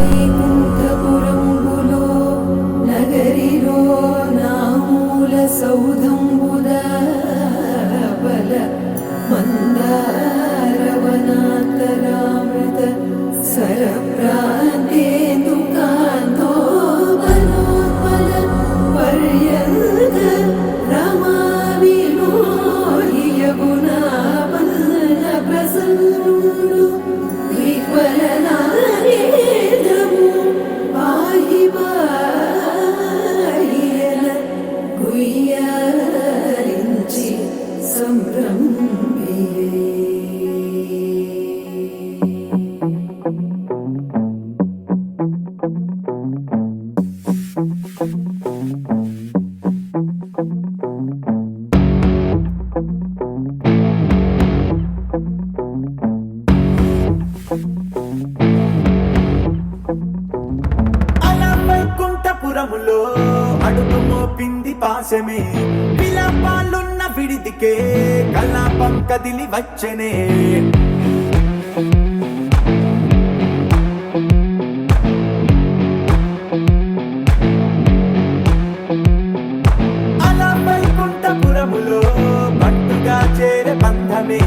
వైకుంఠపురంబులో నగరిలో నామూల సౌధంబుద బల మందారవనాంతరామృత సరప్రాంతేందు కాంతో బలోత్పల పర్యంత రమా వినోదియగునా పల్ల ప్రసన్నుడు విహ్వలనారేంద్రము పాహి పాహియన గుయ్యారించి సంభ్రమియే. వైకుంఠపురములో అడుగు మోపింది పాశమే, విలాపాలున్న విడిదికే కలాపం కదిలి వచ్చనే. అలా వైకుంఠపురములో పట్టుగా చేరే బంధమే,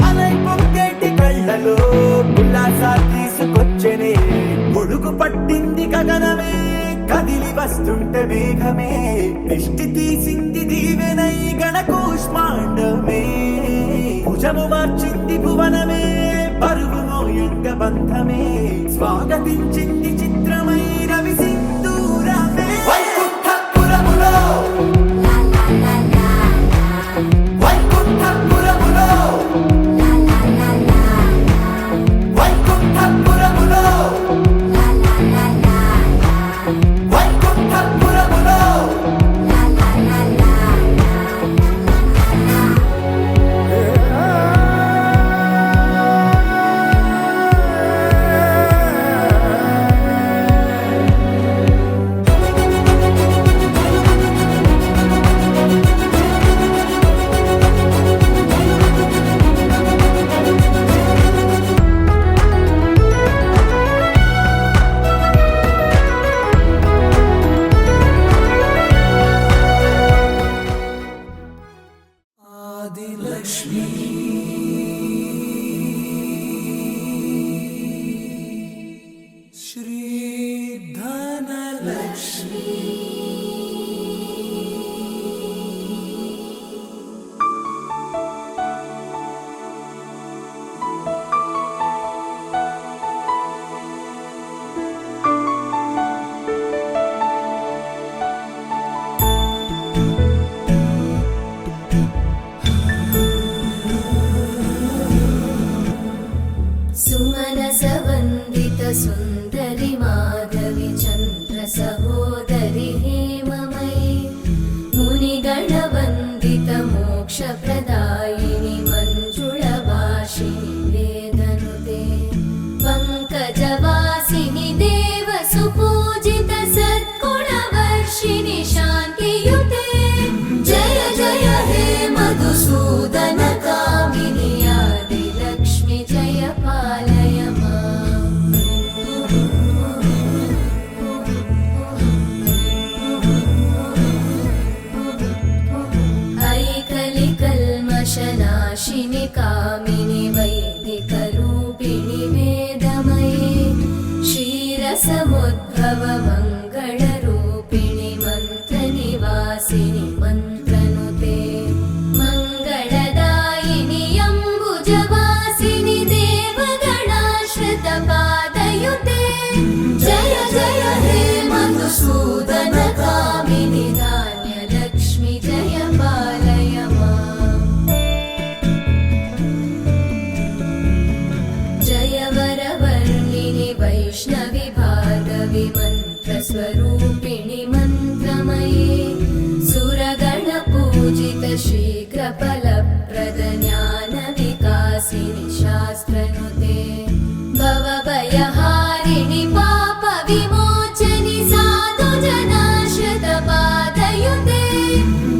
అలై పొంగేటి కళ్ళలో ఉల్లాసా తీసుకొచ్చనే. పొడుగు పట్టింది గగనమే, కదిలి వస్తుంటే మేఘమే, దృష్టి తీసింది దీవెనై గణకూష్మాండమే. భుజము మార్చింది భువనమే, పరుగు మోయంగ బంధమే, స్వాగతించింది చిత్రమై రవి సింధూరమే. వైకుంఠపురములో వైకుంఠపురములో వైకుంఠపురములో వైకుంఠపురములో ఆదిలక్ష్మి శ్రీ ధనలక్ష్మి. सुमनसवन्दित सुन्दरि माधवि चन्द्र सहोदरि हेममयि मुनिगणवन्दित मोक्षप्रदायिनि मञ्जुळभाषिणि वेदनुते पङ्कजवासिनि देवसुपूजित सद्गुणवर्षिणि शान्तियुते. जय जय हे मधुसूदन कामिनि आदिलक्ष्मि जय पालय माम्. ऐकलिकल्मषनाशिनि कामिनि वैदिकरूपिणि वेदमये क्षीरसमुद्भव मङ्गलरूपिणि मन्त्रनिवासिनि मन्त्रनुते मङ्गलदायिनि अम्बुजवासिनि देवगणाश्रितपादयुते. जय जय हे मधुसूदन कामिनि धान्यलक्ष्मि जय पालय माम्. जय वरवर्णिनि वैष्णवि भार्गवि मन्त्रस्वरूपिणि मन्त्रमये सुरगणपूजित शीघ्रफलप्रद ज्ञानविकासिनि शास्त्रनुते भवभयहारिणि पापविमोचनि साधुजनाश्रितपादयुते.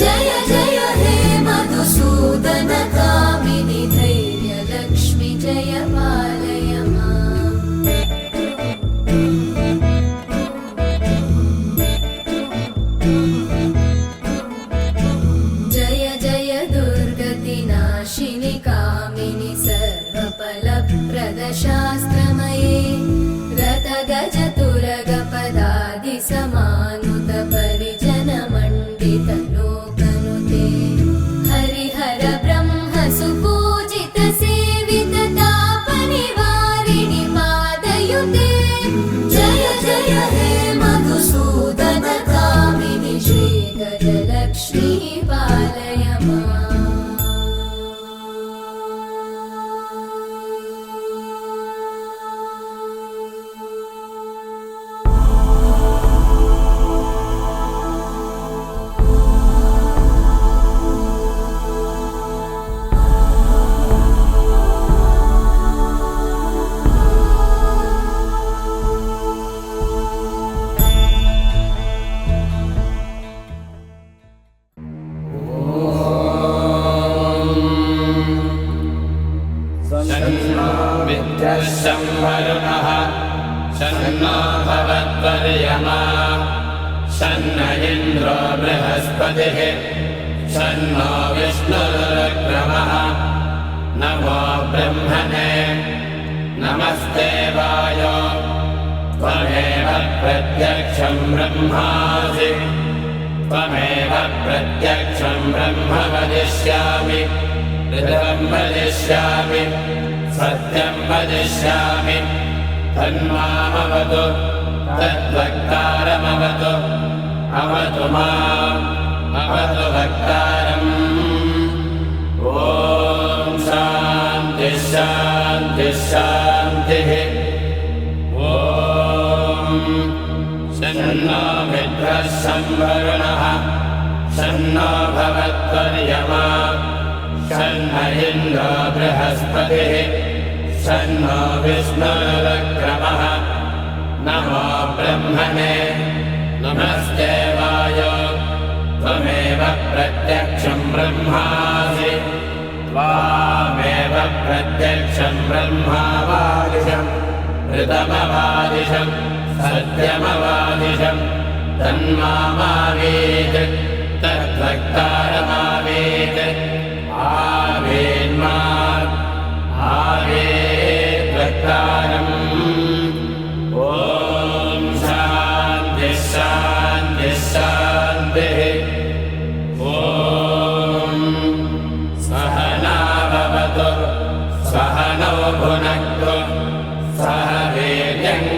जय जय हे मधुसूदन कामिनि धैर्यलक्ष्मि जय पालय माम्. जय जय हे मधुसूदन कामिनि श्रीगजलक्ष्मी पालय माम् शम्भरुणः शन्नो भवत्वर्यमा शन्न इन्द्रो बृहस्पतिः शन्नो विष्णुरुक्रमः नमो ब्रह्मणे नमस्ते वायो त्वमेव प्रत्यक्षं ब्रह्मासि त्वमेव प्रत्यक्षं ब्रह्म वदिष्यामि ऋतं वदिष्यामि सत्यं वदिष्यामि तन्मामवतु तद्वक्तारमवतु अवतु माम् अवतु वक्तारम् ॐ शान्तिः शान्तिः शान्तिः ॐ शन्नो मित्रः शम्भरुणः शन्नो भवत्वर्यमा शन्न इन्द्रो बृहस्पतिः शन्नो विष्णुरुक्रमः नमो ब्रह्मणे नमस्ते वायो त्वमेव प्रत्यक्षं ब्रह्मासि त्वामेव प्रत्यक्षं ब्रह्मावादिशं ऋतमवादिशं सत्यमवादिशं तन्मामावीत् तद्वक्तारमावीत् आवेन्मा आवेद्वक्तारम् ॐ शान्तिः शान्तिः शान्तिः ॐ सहनाववतु सहनौ भुनक्तु सह वीर्यङ्करवावहै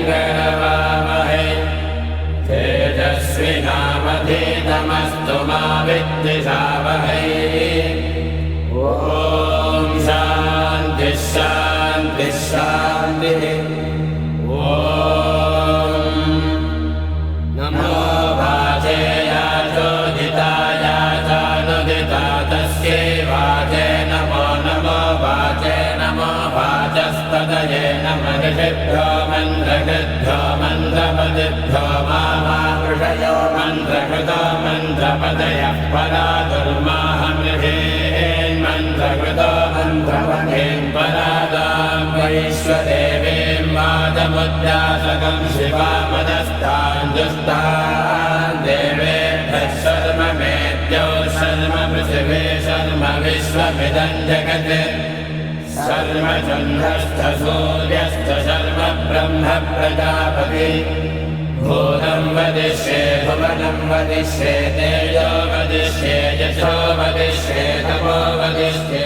तेजस्विनावधीतमस्तु मा विद्विषावहै ॐ शान्तिः शान्तिः शान्तिः ॐ नमो वाचेया चोदिताया चानुदिता तस्यै वाचे नमो नमो वाचे नमो वाचस्पतये नमः ऋषिभ्यो मन्त्रकृद्भ्यो मन्त्रपतिभ्यो मामावृषयो मन्त्रकृतो मन्त्रपतयः परा दुर्माहमृहेन्मन्त्रकृतो मन्त्रपतेन् परादां वैश्वदेवीं वाचमुद्यासकं शिवामदस्तान् दुस्तान् देवेभ्यः शर्म मेद्यौ शर्म पृथिवे शर्म विश्वमिदं जगत् शर्म चन्द्रश्च सूर्यश्च शर्म ब्रह्म प्रजापति भूतं वदिष्ये भुवनं वदिष्ये तेजो वदिष्ये यशो वदिष्ये तपो वदिष्ये